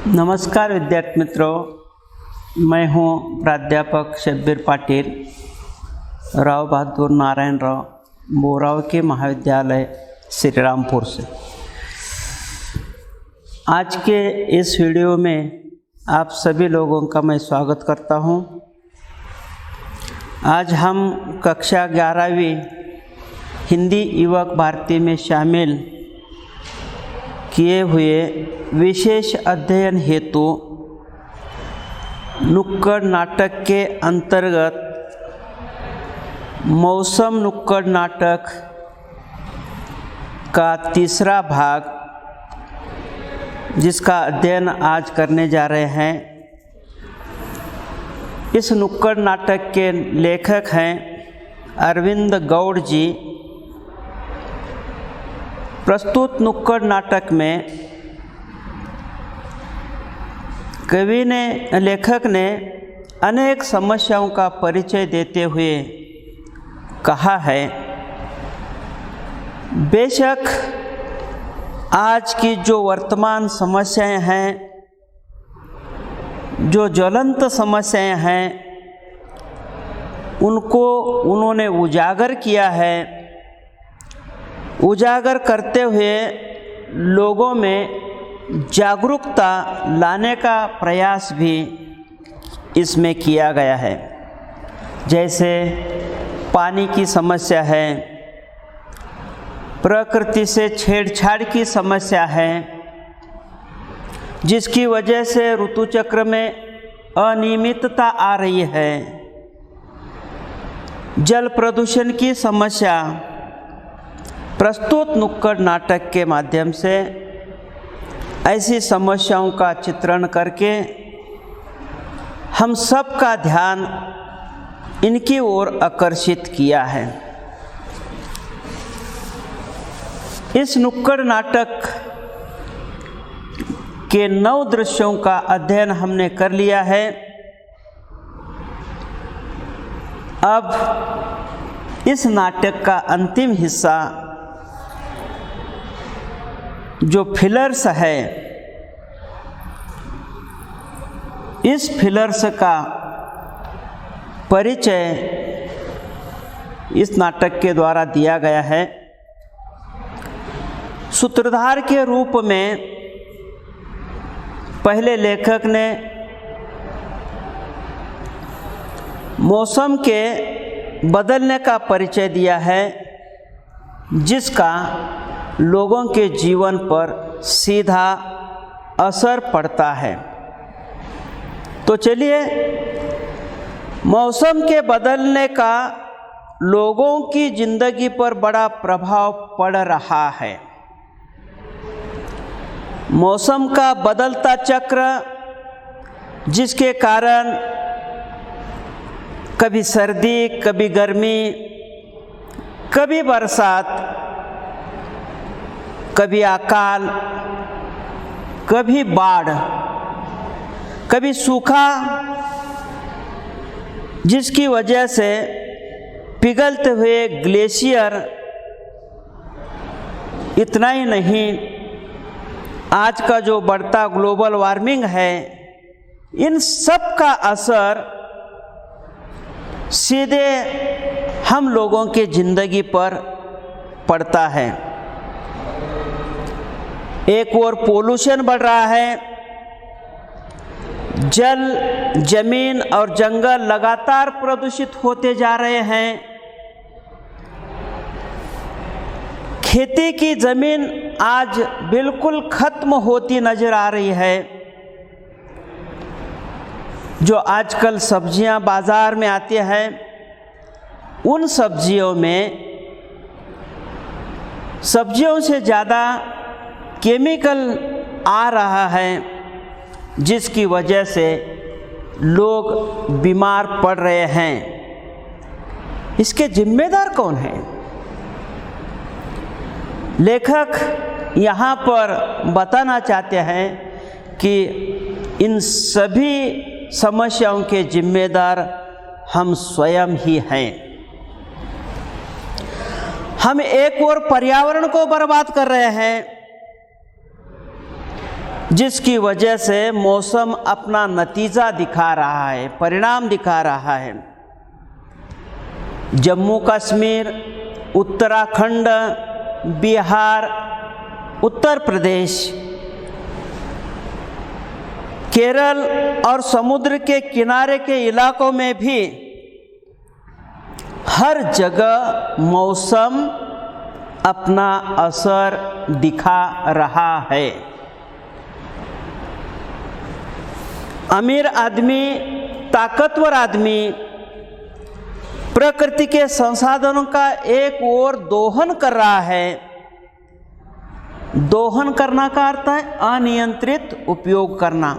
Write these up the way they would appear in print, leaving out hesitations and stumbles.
नमस्कार विद्यार्थी मित्रों, मैं हूं प्राध्यापक शब्बीर पाटिल, राव बहादुर नारायण राव बोराव के महाविद्यालय श्रीरामपुर से। आज के इस वीडियो में आप सभी लोगों का मैं स्वागत करता हूं। आज हम कक्षा 11वीं हिंदी युवक भारती में शामिल किए हुए विशेष अध्ययन हेतु नुक्कड़ नाटक के अंतर्गत मौसम नुक्कड़ नाटक का तीसरा भाग, जिसका अध्ययन आज करने जा रहे हैं। इस नुक्कड़ नाटक के लेखक हैं अरविंद गौड़ जी। प्रस्तुत नुक्कड़ नाटक में लेखक ने अनेक समस्याओं का परिचय देते हुए कहा है, बेशक आज की जो वर्तमान समस्याएं हैं, जो ज्वलंत समस्याएं हैं, उनको उन्होंने उजागर किया है। उजागर करते हुए लोगों में जागरूकता लाने का प्रयास भी इसमें किया गया है। जैसे पानी की समस्या है, प्रकृति से छेड़छाड़ की समस्या है, जिसकी वजह से ऋतु चक्र में अनियमितता आ रही है, जल प्रदूषण की समस्या। प्रस्तुत नुक्कड़ नाटक के माध्यम से ऐसी समस्याओं का चित्रण करके हम सब का ध्यान इनकी ओर आकर्षित किया है। इस नुक्कड़ नाटक के 9 दृश्यों का अध्ययन हमने कर लिया है। अब इस नाटक का अंतिम हिस्सा जो फिलर्स है, इस फिलर्स का परिचय इस नाटक के द्वारा दिया गया है। सूत्रधार के रूप में पहले लेखक ने मौसम के बदलने का परिचय दिया है, जिसका लोगों के जीवन पर सीधा असर पड़ता है। तो चलिए, मौसम के बदलने का लोगों की जिंदगी पर बड़ा प्रभाव पड़ रहा है। मौसम का बदलता चक्र, जिसके कारण कभी सर्दी, कभी गर्मी, कभी बरसात, कभी अकाल, कभी बाढ़, कभी सूखा, जिसकी वजह से पिघलते हुए ग्लेशियर, इतना ही नहीं, आज का जो बढ़ता ग्लोबल वार्मिंग है, इन सब का असर सीधे हम लोगों के जिंदगी पर पड़ता है। एक ओर पोल्यूशन बढ़ रहा है, जल, जमीन और जंगल लगातार प्रदूषित होते जा रहे हैं। खेती की जमीन आज बिल्कुल खत्म होती नजर आ रही है। जो आजकल सब्जियां बाजार में आती हैं, उन सब्जियों से ज़्यादा केमिकल आ रहा है, जिसकी वजह से लोग बीमार पड़ रहे हैं। इसके जिम्मेदार कौन हैं? लेखक यहाँ पर बताना चाहते हैं कि इन सभी समस्याओं के जिम्मेदार हम स्वयं ही हैं। हम एक और पर्यावरण को बर्बाद कर रहे हैं, जिसकी वजह से मौसम अपना नतीजा दिखा रहा है, परिणाम दिखा रहा है। जम्मू कश्मीर, उत्तराखंड, बिहार, उत्तर प्रदेश, केरल और समुद्र के किनारे के इलाकों में भी हर जगह मौसम अपना असर दिखा रहा है। अमीर आदमी, ताकतवर आदमी प्रकृति के संसाधनों का एक ओर दोहन कर रहा है। दोहन करना का अर्थ है अनियंत्रित उपयोग करना।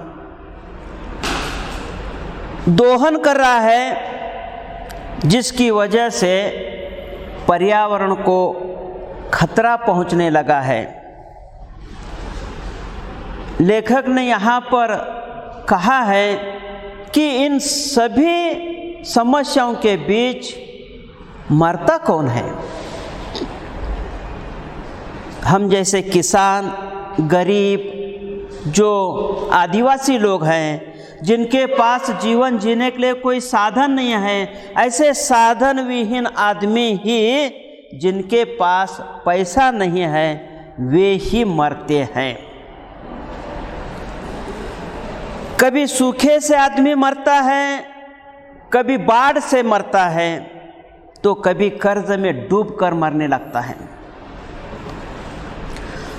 दोहन कर रहा है, जिसकी वजह से पर्यावरण को खतरा पहुंचने लगा है। लेखक ने यहाँ पर कहा है कि इन सभी समस्याओं के बीच मरता कौन है? हम जैसे किसान, गरीब, जो आदिवासी लोग हैं, जिनके पास जीवन जीने के लिए कोई साधन नहीं है, ऐसे साधन विहीन आदमी ही, जिनके पास पैसा नहीं है, वे ही मरते हैं। कभी सूखे से आदमी मरता है, कभी बाढ़ से मरता है, तो कभी कर्ज में डूबकर मरने लगता है।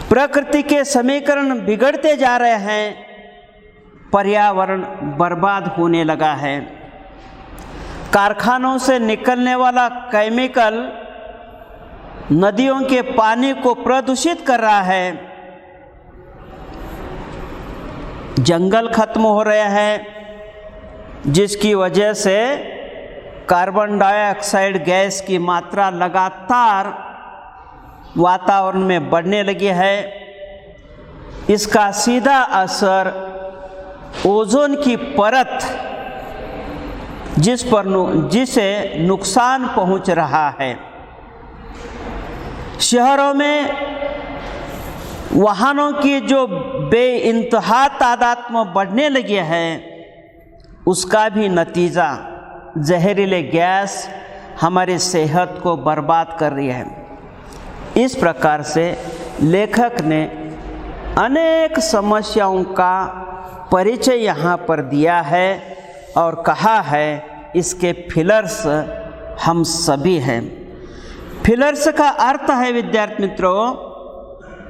प्रकृति के समीकरण बिगड़ते जा रहे हैं, पर्यावरण बर्बाद होने लगा है। कारखानों से निकलने वाला केमिकल नदियों के पानी को प्रदूषित कर रहा है। जंगल खत्म हो रहे हैं, जिसकी वजह से कार्बन डाइऑक्साइड गैस की मात्रा लगातार वातावरण में बढ़ने लगी है। इसका सीधा असर ओजोन की परत, जिसे नुकसान पहुंच रहा है। शहरों में वाहनों की जो बेइंतहा तादाद में बढ़ने लगी है, उसका भी नतीजा जहरीले गैस हमारी सेहत को बर्बाद कर रही है। इस प्रकार से लेखक ने अनेक समस्याओं का परिचय यहाँ पर दिया है और कहा है इसके फिलर्स हम सभी हैं। फिलर्स का अर्थ है विद्यार्थी मित्रों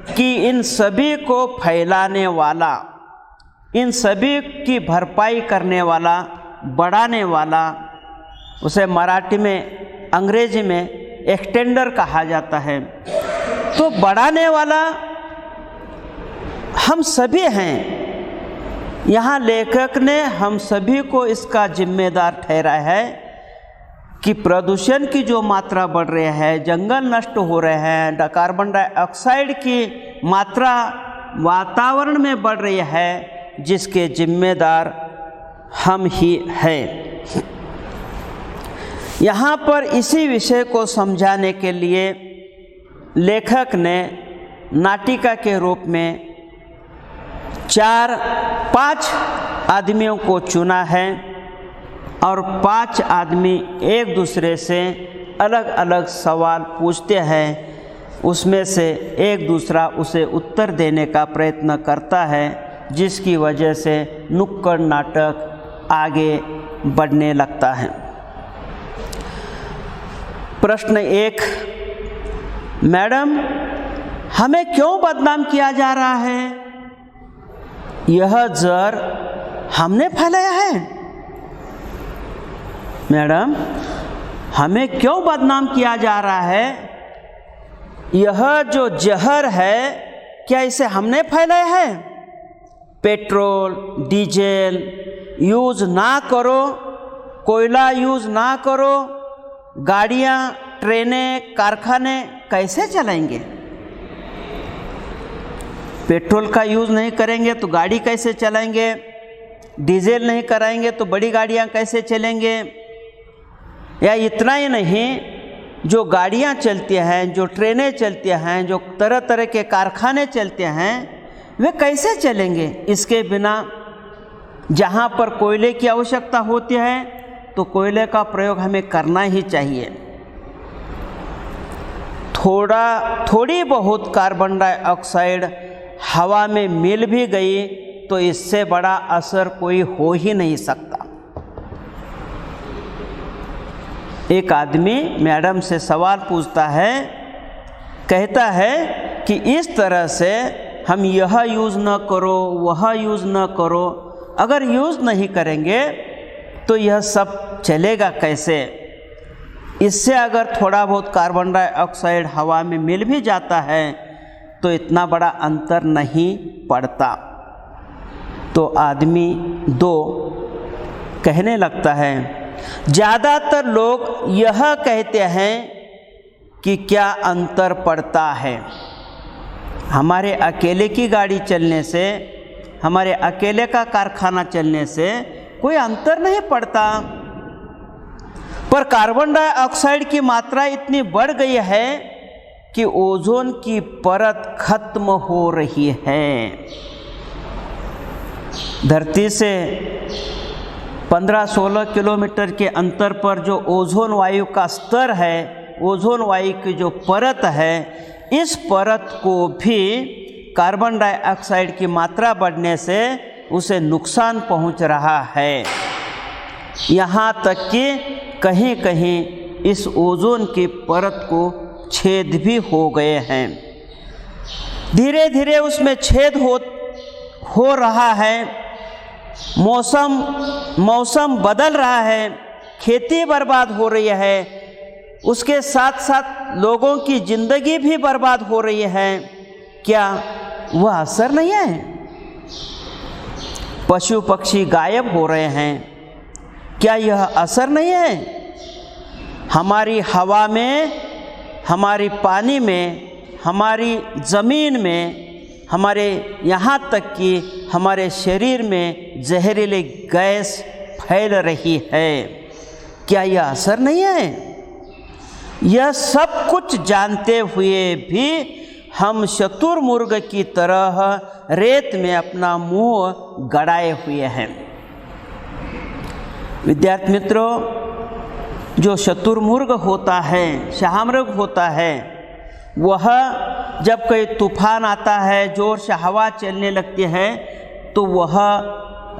कि इन सभी को फैलाने वाला, इन सभी की भरपाई करने वाला, बढ़ाने वाला, उसे मराठी में, अंग्रेजी में एक्सटेंडर कहा जाता है। तो बढ़ाने वाला हम सभी हैं। यहाँ लेखक ने हम सभी को इसका जिम्मेदार ठहराया है कि प्रदूषण की जो मात्रा बढ़ रही है, जंगल नष्ट हो रहे हैं, कार्बन डाइऑक्साइड की मात्रा वातावरण में बढ़ रही है, जिसके जिम्मेदार हम ही हैं। यहाँ पर इसी विषय को समझाने के लिए लेखक ने नाटिका के रूप में 4-5 आदमियों को चुना है और 5 आदमी एक दूसरे से अलग अलग सवाल पूछते हैं। उसमें से एक दूसरा उसे उत्तर देने का प्रयत्न करता है, जिसकी वजह से नुक्कड़ नाटक आगे बढ़ने लगता है। प्रश्न 1, मैडम हमें क्यों बदनाम किया जा रहा है? यह जहर हमने फैलाया है। मैडम हमें क्यों बदनाम किया जा रहा है? यह जो जहर है क्या इसे हमने फैलाया है? पेट्रोल, डीजल यूज़ ना करो, कोयला यूज़ ना करो, गाड़ियाँ, ट्रेनें, कारखाने कैसे चलाएंगे? पेट्रोल का यूज़ नहीं करेंगे तो गाड़ी कैसे चलाएंगे? डीजल नहीं कराएंगे तो बड़ी गाड़ियाँ कैसे चलेंगे? या इतना ही नहीं, जो गाड़ियाँ चलती हैं, जो ट्रेनें चलती हैं, जो तरह तरह के कारखाने चलते हैं, वे कैसे चलेंगे? इसके बिना जहाँ पर कोयले की आवश्यकता होती है तो कोयले का प्रयोग हमें करना ही चाहिए। थोड़ी बहुत कार्बन डाइऑक्साइड हवा में मिल भी गई तो इससे बड़ा असर कोई हो ही नहीं सकता। एक आदमी मैडम से सवाल पूछता है, कहता है कि इस तरह से हम यह यूज़ न करो, वह यूज़ न करो। अगर यूज़ नहीं करेंगे तो यह सब चलेगा कैसे? इससे अगर थोड़ा बहुत कार्बन डाइऑक्साइड हवा में मिल भी जाता है तो इतना बड़ा अंतर नहीं पड़ता। तो आदमी दो कहने लगता है, ज़्यादातर लोग यह कहते हैं कि क्या अंतर पड़ता है? हमारे अकेले की गाड़ी चलने से, हमारे अकेले का कारखाना चलने से कोई अंतर नहीं पड़ता, पर कार्बन डाइऑक्साइड की मात्रा इतनी बढ़ गई है कि ओजोन की परत खत्म हो रही है। धरती से 15-16 किलोमीटर के अंतर पर जो ओजोन वायु का स्तर है, ओजोन वायु की जो परत है, इस परत को भी कार्बन डाइऑक्साइड की मात्रा बढ़ने से उसे नुकसान पहुंच रहा है। यहाँ तक कि कहीं कहीं इस ओजोन की परत को छेद भी हो गए हैं। धीरे धीरे उसमें छेद हो रहा है। मौसम बदल रहा है, खेती बर्बाद हो रही है, उसके साथ साथ लोगों की ज़िंदगी भी बर्बाद हो रही है। क्या वह असर नहीं है? पशु पक्षी गायब हो रहे हैं, क्या यह असर नहीं है? हमारी हवा में, हमारी पानी में, हमारी ज़मीन में, हमारे यहाँ तक कि हमारे शरीर में जहरीली गैस फैल रही है, क्या यह असर नहीं है? यह सब कुछ जानते हुए भी हम शुतुरमुर्ग की तरह रेत में अपना मुंह गड़ाए हुए हैं। विद्यार्थी मित्रों, जो शुतुरमुर्ग होता है, शाहमृग होता है, वह जब कोई तूफान आता है, ज़ोर से हवा चलने लगती है, तो वह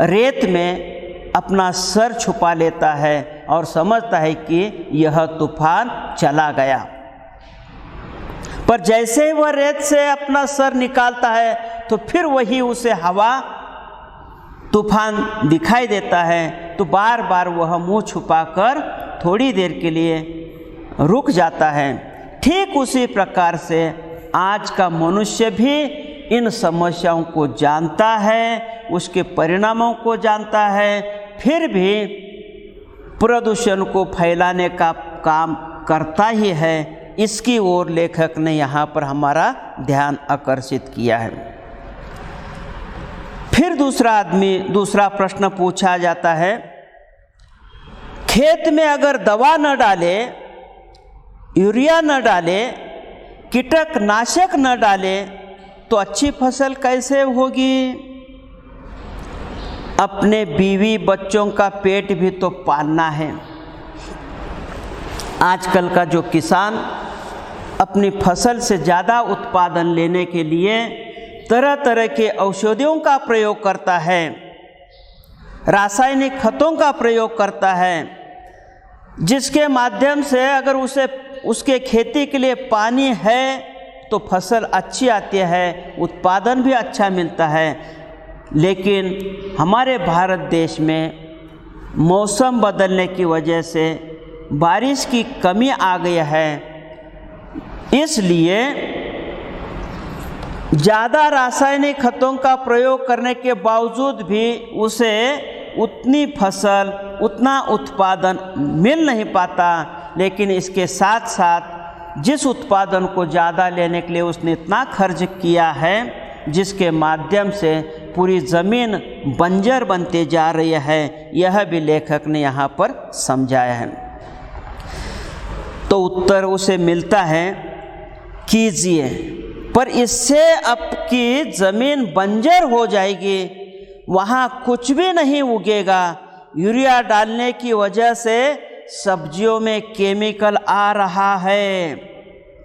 रेत में अपना सर छुपा लेता है और समझता है कि यह तूफान चला गया। पर जैसे ही वह रेत से अपना सर निकालता है तो फिर वही उसे हवा, तूफान दिखाई देता है, तो बार बार वह मुंह छुपाकर थोड़ी देर के लिए रुक जाता है। ठीक उसी प्रकार से आज का मनुष्य भी इन समस्याओं को जानता है, उसके परिणामों को जानता है, फिर भी प्रदूषण को फैलाने का काम करता ही है। इसकी ओर लेखक ने यहाँ पर हमारा ध्यान आकर्षित किया है। फिर दूसरा प्रश्न पूछा जाता है, खेत में अगर दवा न डाले, यूरिया न डाले, कीटनाशक न डाले तो अच्छी फसल कैसे होगी? अपने बीवी बच्चों का पेट भी तो पालना है। आजकल का जो किसान अपनी फसल से ज़्यादा उत्पादन लेने के लिए तरह तरह के औषधियों का प्रयोग करता है, रासायनिक खतों का प्रयोग करता है, जिसके माध्यम से अगर उसके खेती के लिए पानी है तो फसल अच्छी आती है, उत्पादन भी अच्छा मिलता है। लेकिन हमारे भारत देश में मौसम बदलने की वजह से बारिश की कमी आ गई है, इसलिए ज़्यादा रासायनिक खतों का प्रयोग करने के बावजूद भी उसे उतनी फसल, उतना उत्पादन मिल नहीं पाता। लेकिन इसके साथ साथ जिस उत्पादन को ज़्यादा लेने के लिए उसने इतना खर्च किया है, जिसके माध्यम से पूरी ज़मीन बंजर बनते जा रही है, यह भी लेखक ने यहाँ पर समझाया है। तो उत्तर उसे मिलता है, कीजिए, पर इससे आपकी ज़मीन बंजर हो जाएगी, वहाँ कुछ भी नहीं उगेगा। यूरिया डालने की वजह से सब्जियों में केमिकल आ रहा है,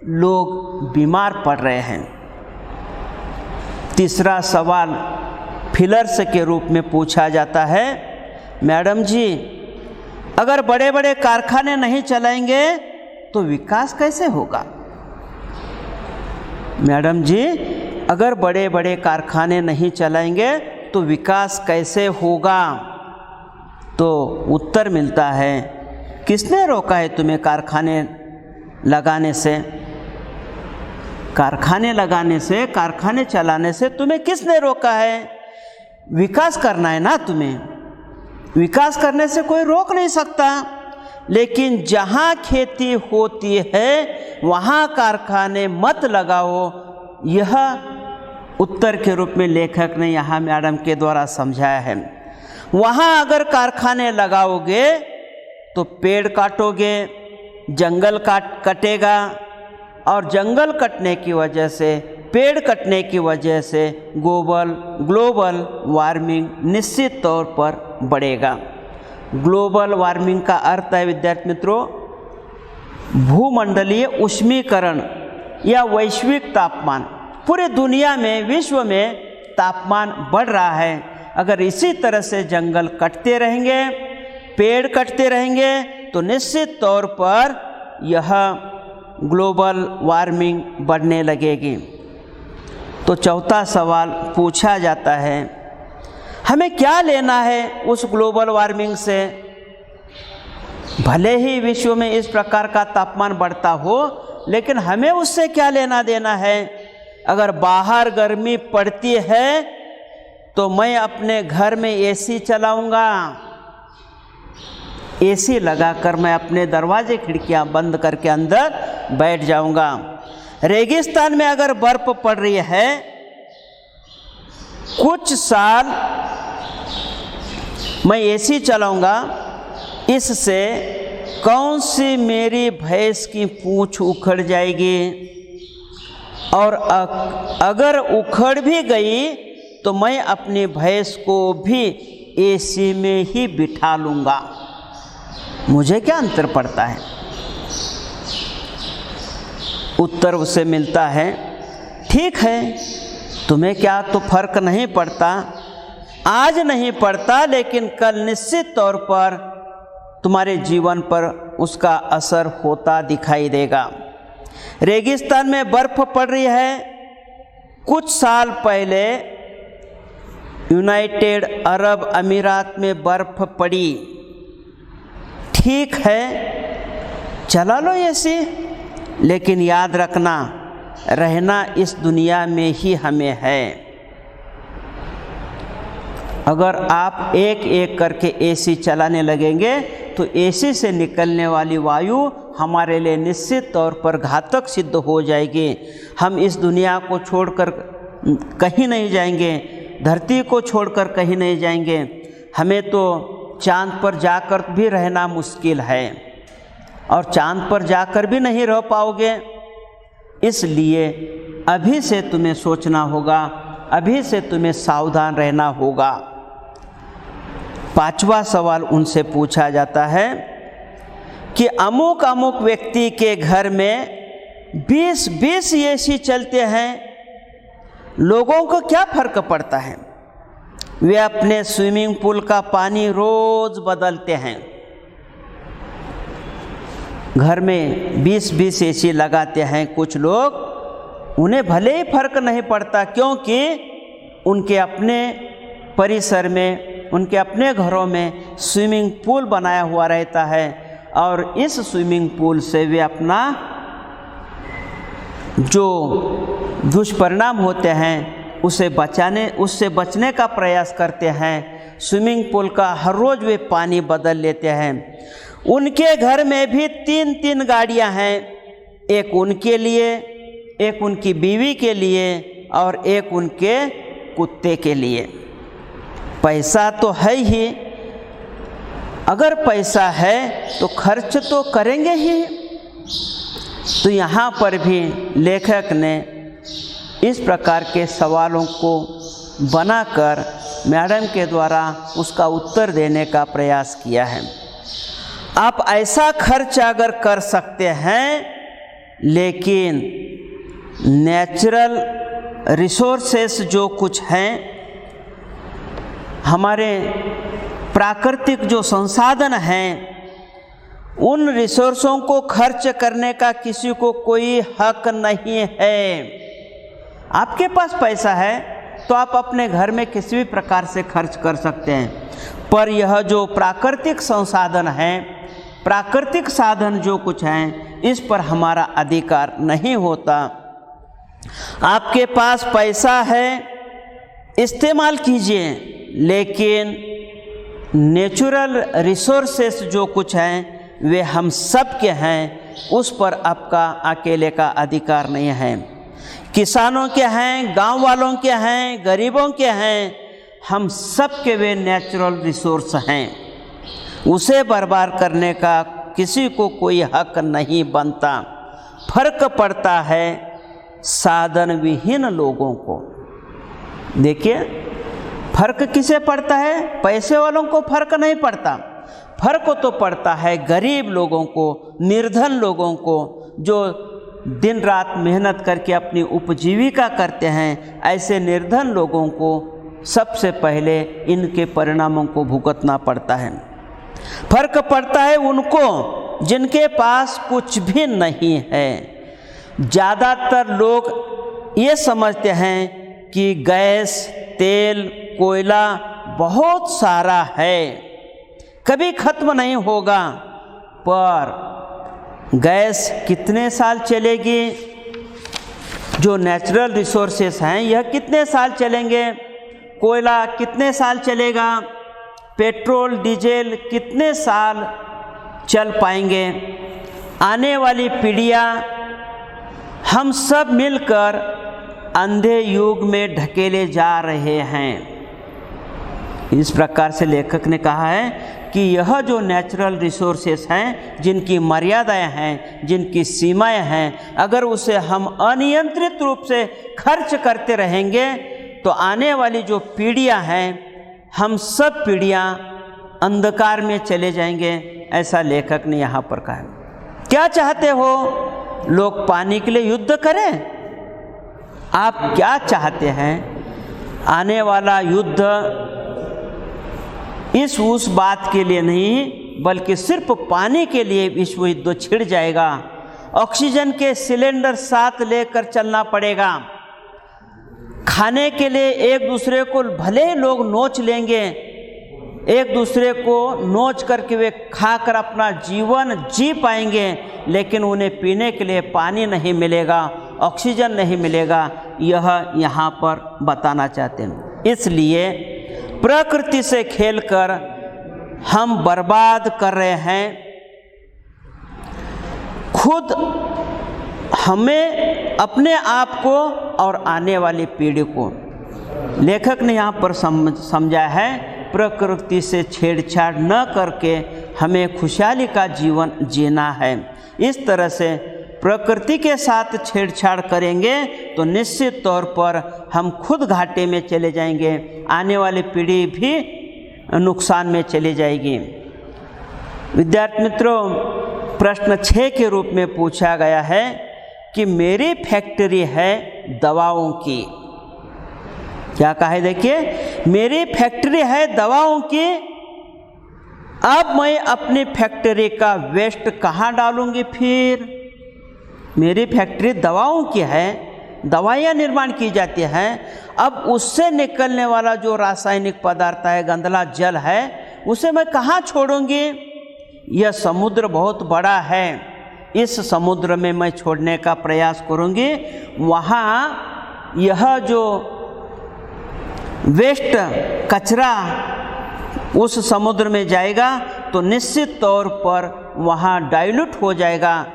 लोग बीमार पड़ रहे हैं। तीसरा सवाल फिलर्स के रूप में पूछा जाता है, मैडम जी अगर बड़े बड़े कारखाने नहीं चलाएंगे तो विकास कैसे होगा? मैडम जी अगर बड़े बड़े कारखाने नहीं चलाएंगे तो विकास कैसे होगा? तो उत्तर मिलता है, किसने रोका है तुम्हें कारखाने लगाने से? कारखाने चलाने से तुम्हें किसने रोका है? विकास करना है ना तुम्हें, विकास करने से कोई रोक नहीं सकता। लेकिन जहाँ खेती होती है वहाँ कारखाने मत लगाओ, यह उत्तर के रूप में लेखक ने यहाँ मैडम के द्वारा समझाया है। वहाँ अगर कारखाने लगाओगे तो पेड़ काटोगे, जंगल कटेगा, और जंगल कटने की वजह से, पेड़ कटने की वजह से ग्लोबल वार्मिंग निश्चित तौर पर बढ़ेगा। ग्लोबल वार्मिंग का अर्थ है विद्यार्थी मित्रों, भूमंडलीय उष्मीकरण या वैश्विक तापमान। पूरे दुनिया में, विश्व में तापमान बढ़ रहा है। अगर इसी तरह से जंगल कटते रहेंगे, पेड़ कटते रहेंगे तो निश्चित तौर पर यह ग्लोबल वार्मिंग बढ़ने लगेगी। तो चौथा सवाल पूछा जाता है, हमें क्या लेना है उस ग्लोबल वार्मिंग से? भले ही विश्व में इस प्रकार का तापमान बढ़ता हो, लेकिन हमें उससे क्या लेना देना है? अगर बाहर गर्मी पड़ती है तो मैं अपने घर में एसी चलाऊंगा, एसी लगाकर मैं अपने दरवाजे खिड़कियां बंद करके अंदर बैठ जाऊंगा। रेगिस्तान में अगर बर्फ पड़ रही है, कुछ साल मैं एसी चलाऊंगा, इससे कौन सी मेरी भैंस की पूंछ उखड़ जाएगी, और अगर उखड़ भी गई तो मैं अपनी भैंस को भी एसी में ही बिठा लूँगा। मुझे क्या अंतर पड़ता है? उत्तर उसे मिलता है, ठीक है तुम्हें क्या तो फर्क नहीं पड़ता, आज नहीं पड़ता, लेकिन कल निश्चित तौर पर तुम्हारे जीवन पर उसका असर होता दिखाई देगा। रेगिस्तान में बर्फ पड़ रही है, कुछ साल पहले यूनाइटेड अरब अमीरात में बर्फ पड़ी, ठीक है चला लो एसी, लेकिन याद रखना रहना इस दुनिया में ही हमें है। अगर आप एक एक करके एसी चलाने लगेंगे तो एसी से निकलने वाली वायु हमारे लिए निश्चित तौर पर घातक सिद्ध हो जाएगी। हम इस दुनिया को छोड़कर कहीं नहीं जाएंगे, धरती को छोड़कर कहीं नहीं जाएंगे। हमें तो चांद पर जाकर भी रहना मुश्किल है, और चांद पर जाकर भी नहीं रह पाओगे। इसलिए अभी से तुम्हें सोचना होगा, अभी से तुम्हें सावधान रहना होगा। पांचवा सवाल उनसे पूछा जाता है कि अमुक अमुक व्यक्ति के घर में 20-20 एसी चलते हैं, लोगों को क्या फर्क पड़ता है? वे अपने स्विमिंग पूल का पानी रोज बदलते हैं, घर में 20-20 एसी लगाते हैं कुछ लोग, उन्हें भले ही फर्क नहीं पड़ता, क्योंकि उनके अपने परिसर में, उनके अपने घरों में स्विमिंग पूल बनाया हुआ रहता है, और इस स्विमिंग पूल से वे अपना जो दुष्परिणाम होते हैं उससे बचने का प्रयास करते हैं। स्विमिंग पूल का हर रोज़ वे पानी बदल लेते हैं। उनके घर में भी 3-3 गाड़ियां हैं, एक उनके लिए, एक उनकी बीवी के लिए, और एक उनके कुत्ते के लिए। पैसा तो है ही, अगर पैसा है तो खर्च तो करेंगे ही। तो यहाँ पर भी लेखक ने इस प्रकार के सवालों को बनाकर मैडम के द्वारा उसका उत्तर देने का प्रयास किया है। आप ऐसा खर्च अगर कर सकते हैं, लेकिन नेचुरल रिसोर्सेस जो कुछ हैं, हमारे प्राकृतिक जो संसाधन हैं, उन रिसोर्सों को खर्च करने का किसी को कोई हक नहीं है। आपके पास पैसा है तो आप अपने घर में किसी भी प्रकार से खर्च कर सकते हैं, पर यह जो प्राकृतिक संसाधन है, प्राकृतिक साधन जो कुछ हैं, इस पर हमारा अधिकार नहीं होता। आपके पास पैसा है, इस्तेमाल कीजिए, लेकिन नेचुरल रिसोर्सेस जो कुछ हैं वे हम सब के हैं, उस पर आपका अकेले का अधिकार नहीं है। किसानों के हैं, गांव वालों के हैं, गरीबों के हैं, हम सब के वे नेचुरल रिसोर्स हैं। उसे बर्बाद करने का किसी को कोई हक नहीं बनता। फर्क पड़ता है साधन विहीन लोगों को। देखिए, फर्क किसे पड़ता है? पैसे वालों को फर्क नहीं पड़ता। फर्क तो पड़ता है गरीब लोगों को, निर्धन लोगों को, जो दिन रात मेहनत करके अपनी उपजीविका करते हैं। ऐसे निर्धन लोगों को सबसे पहले इनके परिणामों को भुगतना पड़ता है। फर्क पड़ता है उनको जिनके पास कुछ भी नहीं है। ज़्यादातर लोग ये समझते हैं कि गैस, तेल, कोयला बहुत सारा है, कभी खत्म नहीं होगा। पर गैस कितने साल चलेगी? जो नेचुरल रिसोर्सेस हैं यह कितने साल चलेंगे? कोयला कितने साल चलेगा? पेट्रोल, डीजल कितने साल चल पाएंगे? आने वाली पीढ़ियाँ हम सब मिलकर अंधे युग में ढकेले जा रहे हैं। इस प्रकार से लेखक ने कहा है कि यह जो नेचुरल रिसोर्सेस हैं, जिनकी मर्यादाएं हैं, जिनकी सीमाएं हैं, अगर उसे हम अनियंत्रित रूप से खर्च करते रहेंगे तो आने वाली जो पीढ़ियां हैं, हम सब पीढ़ियां अंधकार में चले जाएंगे। ऐसा लेखक ने यहाँ पर कहा है। क्या चाहते हो? लोग पानी के लिए युद्ध करें? आप क्या चाहते हैं? आने वाला युद्ध इस उस बात के लिए नहीं, बल्कि सिर्फ पानी के लिए विश्व युद्ध छिड़ जाएगा। ऑक्सीजन के सिलेंडर साथ लेकर चलना पड़ेगा। खाने के लिए एक दूसरे को भले ही लोग नोच लेंगे, एक दूसरे को नोच करके वे खाकर अपना जीवन जी पाएंगे, लेकिन उन्हें पीने के लिए पानी नहीं मिलेगा, ऑक्सीजन नहीं मिलेगा। यह यहाँ पर बताना चाहते हैं। इसलिए प्रकृति से खेलकर हम बर्बाद कर रहे हैं। खुद हमें, अपने आप को और आने वाली पीढ़ी को। लेखक ने यहाँ पर समझा है, प्रकृति से छेड़छाड़ न करके हमें खुशहाली का जीवन जीना है। इस तरह से प्रकृति के साथ छेड़छाड़ करेंगे तो निश्चित तौर पर हम खुद घाटे में चले जाएंगे, आने वाली पीढ़ी भी नुकसान में चली जाएगी। विद्यार्थी मित्रों, प्रश्न 6 के रूप में पूछा गया है कि मेरी फैक्ट्री है दवाओं की। क्या कहा है? देखिए, मेरी फैक्ट्री है दवाओं की, अब मैं अपनी फैक्ट्री का वेस्ट कहाँ डालूंगी? फिर मेरी फैक्ट्री दवाओं की है, दवाइयाँ निर्माण की जाती हैं। अब उससे निकलने वाला जो रासायनिक पदार्थ है, गंदला जल है, उसे मैं कहाँ छोड़ूंगी? यह समुद्र बहुत बड़ा है, इस समुद्र में मैं छोड़ने का प्रयास करूंगी। वहाँ यह जो वेस्ट कचरा उस समुद्र में जाएगा तो निश्चित तौर पर वहाँ डाइल्यूट हो जाएगा,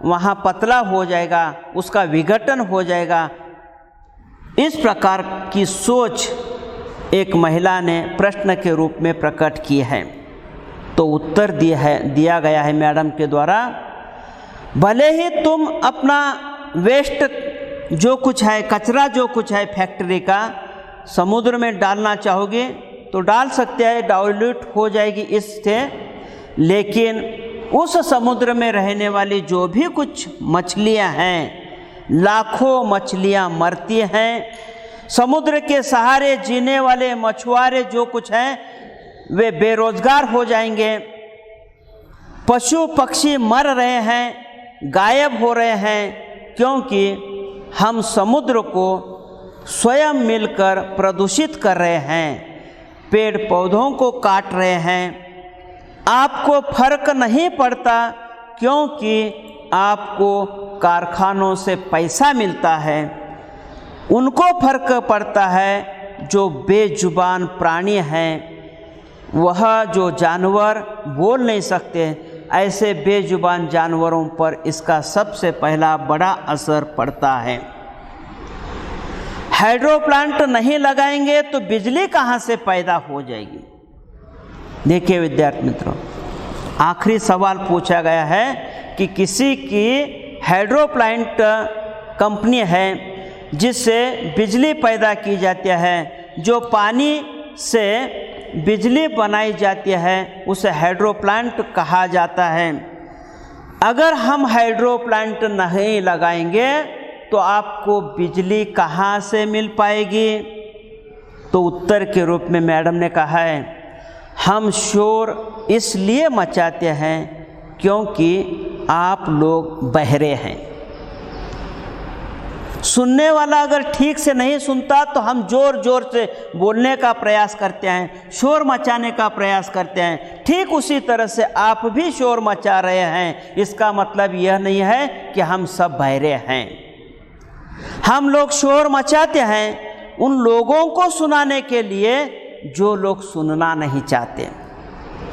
वहाँ पतला हो जाएगा, उसका विघटन हो जाएगा। इस प्रकार की सोच एक महिला ने प्रश्न के रूप में प्रकट की है। तो उत्तर दिया गया है मैडम के द्वारा, भले ही तुम अपना वेस्ट जो कुछ है, कचरा जो कुछ है फैक्ट्री का, समुद्र में डालना चाहोगे तो डाल सकते हैं, डाइल्यूट हो जाएगी इससे। लेकिन उस समुद्र में रहने वाली जो भी कुछ मछलियां हैं, लाखों मछलियां मरती हैं। समुद्र के सहारे जीने वाले मछुआरे जो कुछ हैं वे बेरोजगार हो जाएंगे। पशु पक्षी मर रहे हैं, गायब हो रहे हैं, क्योंकि हम समुद्र को स्वयं मिलकर प्रदूषित कर रहे हैं, पेड़ पौधों को काट रहे हैं। आपको फर्क नहीं पड़ता क्योंकि आपको कारखानों से पैसा मिलता है। उनको फर्क पड़ता है जो बेजुबान प्राणी हैं, वह जो जानवर बोल नहीं सकते, ऐसे बेजुबान जानवरों पर इसका सबसे पहला बड़ा असर पड़ता है। हाइड्रो प्लांट नहीं लगाएंगे तो बिजली कहाँ से पैदा हो जाएगी? देखिए विद्यार्थी मित्रों, आखिरी सवाल पूछा गया है कि किसी की हाइड्रो प्लांट कंपनी है जिससे बिजली पैदा की जाती है, जो पानी से बिजली बनाई जाती है, उसे हाइड्रो प्लांट कहा जाता है। अगर हम हाइड्रो प्लांट नहीं लगाएंगे तो आपको बिजली कहाँ से मिल पाएगी? तो उत्तर के रूप में मैडम ने कहा है, हम शोर इसलिए मचाते हैं क्योंकि आप लोग बहरे हैं। सुनने वाला अगर ठीक से नहीं सुनता तो हम ज़ोर ज़ोर से बोलने का प्रयास करते हैं, शोर मचाने का प्रयास करते हैं। ठीक उसी तरह से आप भी शोर मचा रहे हैं। इसका मतलब यह नहीं है कि हम सब बहरे हैं। हम लोग शोर मचाते हैं उन लोगों को सुनाने के लिए जो लोग सुनना नहीं चाहते।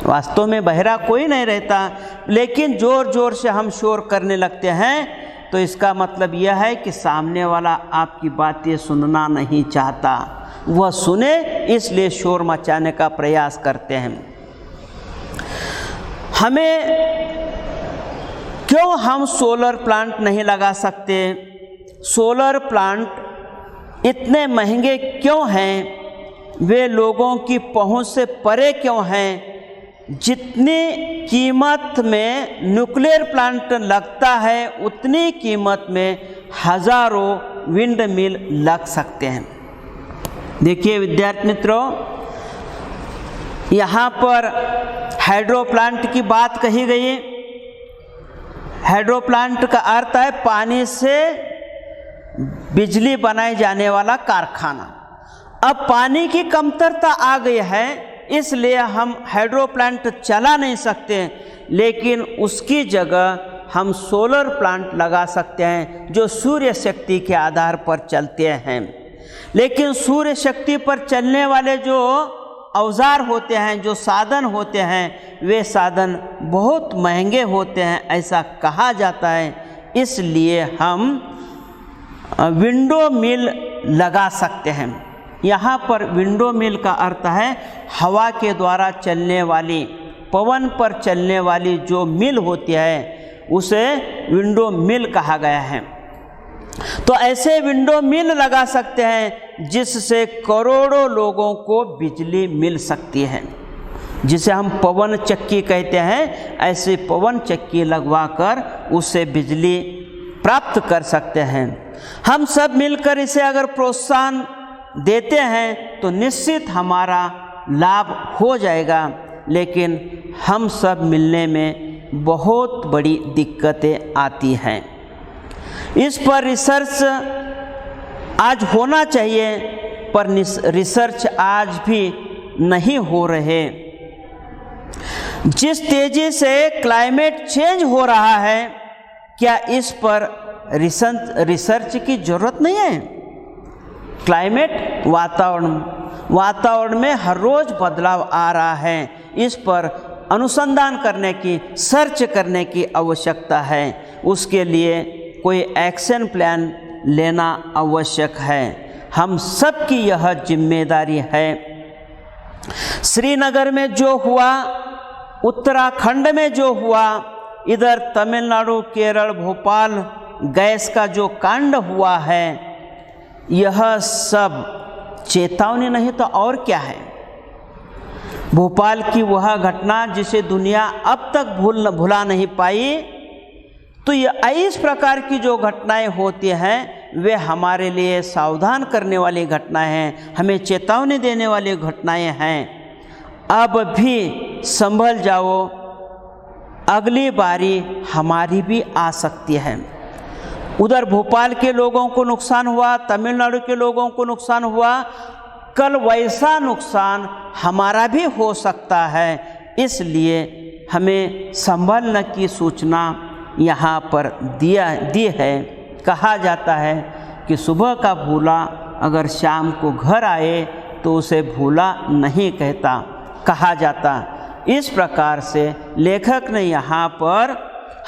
वास्तव में बहरा कोई नहीं रहता, लेकिन ज़ोर ज़ोर से हम शोर करने लगते हैं तो इसका मतलब यह है कि सामने वाला आपकी बातें सुनना नहीं चाहता, वह सुने इसलिए शोर मचाने का प्रयास करते हैं। क्यों हम सोलर प्लांट नहीं लगा सकते? सोलर प्लांट इतने महंगे क्यों हैं? वे लोगों की पहुंच से परे क्यों हैं? जितनी कीमत में न्यूक्लियर प्लांट लगता है उतनी कीमत में हज़ारों विंड मिल लग सकते हैं। देखिए विद्यार्थी मित्रों, यहाँ पर हाइड्रो प्लांट की बात कही गई। हाइड्रो प्लांट का अर्थ है पानी से बिजली बनाए जाने वाला कारखाना। अब पानी की कमतरता आ गई है, इसलिए हम हाइड्रो प्लांट चला नहीं सकते, लेकिन उसकी जगह हम सोलर प्लांट लगा सकते हैं जो सूर्य शक्ति के आधार पर चलते हैं। लेकिन सूर्य शक्ति पर चलने वाले जो औजार होते हैं, जो साधन होते हैं, वे साधन बहुत महंगे होते हैं, ऐसा कहा जाता है। इसलिए हम विंडो मिल लगा सकते हैं। यहाँ पर विंडो मिल का अर्थ है हवा के द्वारा चलने वाली, पवन पर चलने वाली जो मिल होती है उसे विंडो मिल कहा गया है। तो ऐसे विंडो मिल लगा सकते हैं जिससे करोड़ों लोगों को बिजली मिल सकती है, जिसे हम पवन चक्की कहते हैं। ऐसी पवन चक्की लगवाकर उससे बिजली प्राप्त कर सकते हैं। हम सब मिलकर इसे अगर प्रोत्साहन देते हैं तो निश्चित हमारा लाभ हो जाएगा, लेकिन हम सब मिलने में बहुत बड़ी दिक्कतें आती हैं। इस पर रिसर्च आज होना चाहिए, पर रिसर्च आज भी नहीं हो रहे। जिस तेजी से क्लाइमेट चेंज हो रहा है, क्या इस पर रिसर्च की जरूरत नहीं है? क्लाइमेट वातावरण में हर रोज़ बदलाव आ रहा है। इस पर अनुसंधान करने की, सर्च करने की आवश्यकता है। उसके लिए कोई एक्शन प्लान लेना आवश्यक है। हम सब की यह जिम्मेदारी है। श्रीनगर में जो हुआ, उत्तराखंड में जो हुआ, इधर तमिलनाडु, केरल, भोपाल गैस का जो कांड हुआ है, यह सब चेतावनी नहीं तो और क्या है। भोपाल की वह घटना जिसे दुनिया अब तक भुला नहीं पाई, तो ये इस प्रकार की जो घटनाएं होती हैं वे हमारे लिए सावधान करने वाली घटनाएं हैं, हमें चेतावनी देने वाली घटनाएं हैं। अब भी संभल जाओ, अगली बारी हमारी भी आ सकती है। उधर भोपाल के लोगों को नुकसान हुआ, तमिलनाडु के लोगों को नुकसान हुआ, कल वैसा नुकसान हमारा भी हो सकता है। इसलिए हमें संभलने की सूचना यहाँ पर दी है। कहा जाता है कि सुबह का भूला अगर शाम को घर आए तो उसे भूला नहीं कहता, कहा जाता। इस प्रकार से लेखक ने यहाँ पर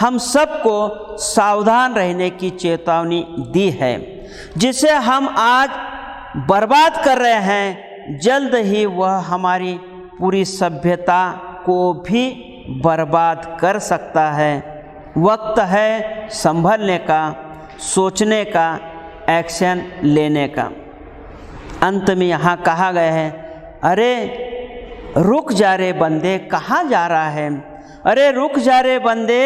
हम सबको सावधान रहने की चेतावनी दी है। जिसे हम आज बर्बाद कर रहे हैं, जल्द ही वह हमारी पूरी सभ्यता को भी बर्बाद कर सकता है। वक्त है संभलने का, सोचने का, एक्शन लेने का। अंत में यहाँ कहा गया है, अरे रुक जा रे बंदे, कहाँ जा रहा है, अरे रुक जा रे बंदे,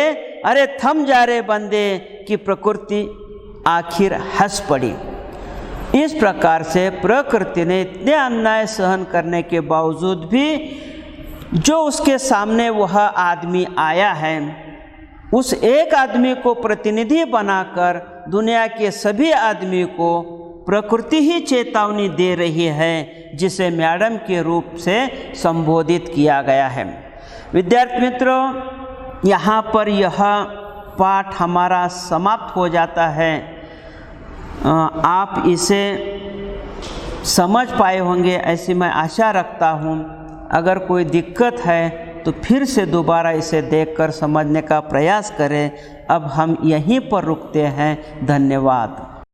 अरे थम जा रे बंदे, कि प्रकृति आखिर हंस पड़ी। इस प्रकार से प्रकृति ने इतने अन्याय सहन करने के बावजूद भी जो उसके सामने वह आदमी आया है, उस एक आदमी को प्रतिनिधि बनाकर दुनिया के सभी आदमी को प्रकृति ही चेतावनी दे रही है, जिसे मैडम के रूप से संबोधित किया गया है। विद्यार्थी मित्रों, यहाँ पर यह पाठ हमारा समाप्त हो जाता है। आप इसे समझ पाए होंगे ऐसी मैं आशा रखता हूँ। अगर कोई दिक्कत है तो फिर से दोबारा इसे देखकर समझने का प्रयास करें। अब हम यहीं पर रुकते हैं। धन्यवाद।